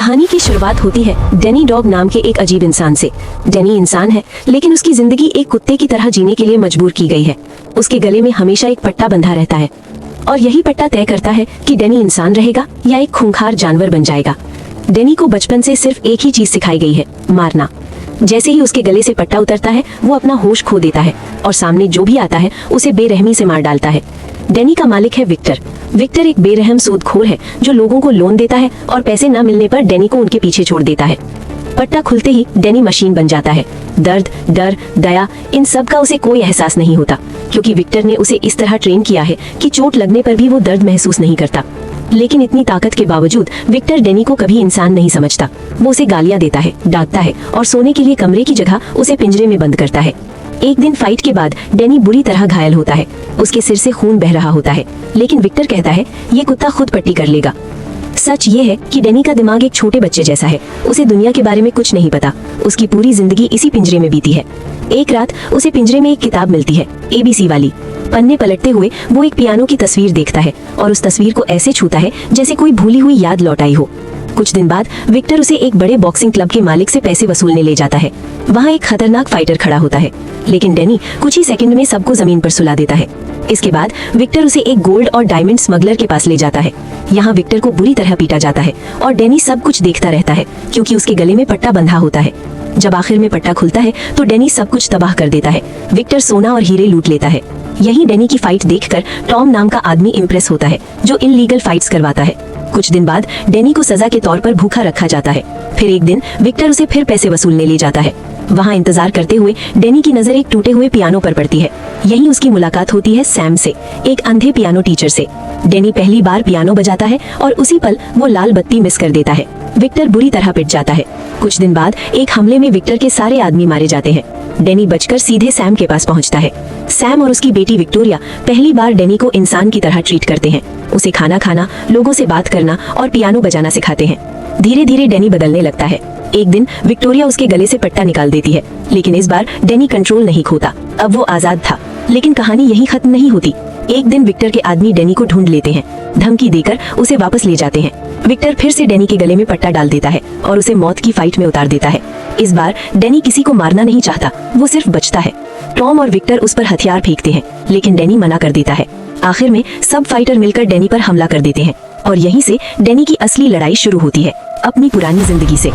कहानी की शुरुआत होती है डेनी डॉग नाम के एक अजीब इंसान से। डेनी इंसान है, लेकिन उसकी जिंदगी एक कुत्ते की तरह जीने के लिए मजबूर की गई है। उसके गले में हमेशा एक पट्टा बंधा रहता है और यही पट्टा तय करता है कि डेनी इंसान रहेगा या एक खूंखार जानवर बन जाएगा। डेनी को बचपन से सिर्फ एक ही चीज सिखाई गई है, मारना। जैसे ही उसके गले से पट्टा उतरता है, वो अपना होश खो देता है और सामने जो भी आता है उसे बेरहमी से मार डालता है। डेनी का मालिक है विक्टर। विक्टर एक बेरहम सूदखोर है जो लोगों को लोन देता है और पैसे न मिलने पर डेनी को उनके पीछे छोड़ देता है। पट्टा खुलते ही डेनी मशीन बन जाता है। दर्द, डर, दया, इन सब का उसे कोई एहसास नहीं होता, क्योंकि विक्टर ने उसे इस तरह ट्रेन किया है कि चोट लगने पर भी वो दर्द महसूस नहीं करता। लेकिन इतनी ताकत के बावजूद विक्टर डेनी को कभी इंसान नहीं समझता। वो उसे गालियां देता है, डांटता है और सोने के लिए कमरे की जगह उसे पिंजरे में बंद करता है। एक दिन फाइट के बाद डेनी बुरी तरह घायल होता है। उसके सिर से खून बह रहा होता है, लेकिन विक्टर कहता है ये कुत्ता खुद पट्टी कर लेगा। सच ये है कि डेनी का दिमाग एक छोटे बच्चे जैसा है। उसे दुनिया के बारे में कुछ नहीं पता। उसकी पूरी जिंदगी इसी पिंजरे में बीती है। एक रात उसे पिंजरे में एक किताब मिलती है, ABC वाली। पन्ने पलटते हुए वो एक पियानो की तस्वीर देखता है और उस तस्वीर को ऐसे छूता है जैसे कोई भूली हुई याद लौट आई हो। कुछ दिन बाद विक्टर उसे एक बड़े बॉक्सिंग क्लब के मालिक से पैसे वसूलने ले जाता है। वहाँ एक खतरनाक फाइटर खड़ा होता है, लेकिन डेनी कुछ ही सेकंड में सबको जमीन पर सुला देता है। इसके बाद विक्टर उसे एक गोल्ड और डायमंड स्मगलर के पास ले जाता है। यहाँ विक्टर को बुरी तरह पीटा जाता है और डेनी सब कुछ देखता रहता है, क्योंकि उसके गले में पट्टा बंधा होता है। जब आखिर में पट्टा खुलता है तो डेनी सब कुछ तबाह कर देता है। विक्टर सोना और हीरे लूट लेता है। यही डेनी की फाइट देखकर टॉम नाम का आदमी इम्प्रेस होता है, जो इल्लीगल फाइट्स करवाता है। कुछ दिन बाद डेनी को सजा के तौर पर भूखा रखा जाता है। फिर एक दिन विक्टर उसे फिर पैसे वसूलने ले जाता है। वहाँ इंतजार करते हुए डेनी की नजर एक टूटे हुए पियानो पर पड़ती है। यहीं उसकी मुलाकात होती है सैम से, एक अंधे पियानो टीचर से। डेनी पहली बार पियानो बजाता है और उसी पल वो लाल बत्ती मिस कर देता है। विक्टर बुरी तरह पिट जाता है। कुछ दिन बाद एक हमले में विक्टर के सारे आदमी मारे जाते हैं। डेनी बचकर सीधे सैम के पास पहुंचता है। सैम और उसकी बेटी विक्टोरिया पहली बार डेनी को इंसान की तरह ट्रीट करते हैं। उसे खाना खाना, लोगों से बात करना और पियानो बजाना सिखाते हैं। धीरे धीरे डेनी बदलने लगता है। एक दिन विक्टोरिया उसके गले से पट्टा निकाल देती है, लेकिन इस बार डेनी कंट्रोल नहीं खोता। अब वो आजाद था। लेकिन कहानी यही खत्म नहीं होती। एक दिन विक्टर के आदमी डेनी को ढूंढ लेते हैं। धमकी देकर उसे वापस ले जाते हैं। विक्टर फिर से डेनी के गले में पट्टा डाल देता है और उसे मौत की फाइट में उतार देता है। इस बार डेनी किसी को मारना नहीं चाहता, वो सिर्फ बचता है। टॉम और विक्टर उस पर हथियार फेंकते हैं, लेकिन डेनी मना कर देता है। आखिर में सब फाइटर मिलकर डेनी पर हमला कर देते हैं और यहीं से डेनी की असली लड़ाई शुरू होती है, अपनी पुरानी जिंदगी से।